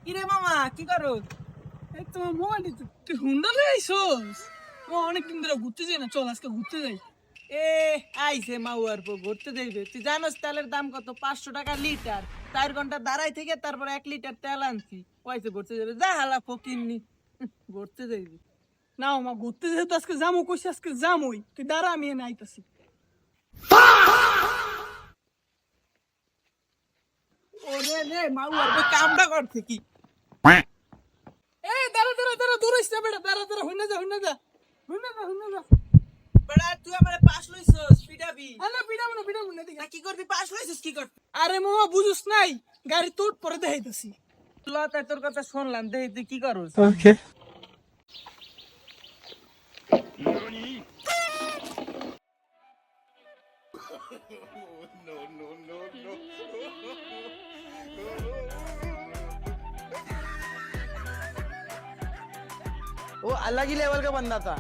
কিরে মামা কি করো? এই তো মোবাইল তুই হুন্ডা লয়ে আইসোস? ও অনেকদিন ধরে ঘুরতে যাই না, চল আজকে ঘুরতে যাই। এ আইছে মাউয়ার পর ঘুরতে যাইবে। তুই জানোস তেলের দাম কত? 500 টাকা লিটার। 4 ঘন্টা দাঁড়াই থেকে তারপর 1 লিটার তেল আনছি। কইছে ঘুরতে যাবে, যা হালা ফকিন্নি ঘুরতে যাইবে। না মা, ঘুরতে যেহেতু আজকে যামো কইছি, আজকে যামই। তুই দাঁড়া, আমি এনে আইতাছি। ওরে রে মাউয়ার পর কামটা করছে কি? এই দাঁড়া দাঁড়া দাঁড়া, দৌড়াইস না বেটা, দাঁড়া দাঁড়া, হইনা যা হইনা যা হইনা যা হইনা যা। বড়া তুই আমারে পাস লইছস পিটাবি আরে পিটাবো না না কি করবি? পাস লইছস কি করবি? আরে মামা বুঝুস নাই, গাড়ি তোর পরে দেখাইতাছি। লতা তোর কথা শুনলাম, দেখি তুই কি করস। वो अलग ही लेवल का बंदा था।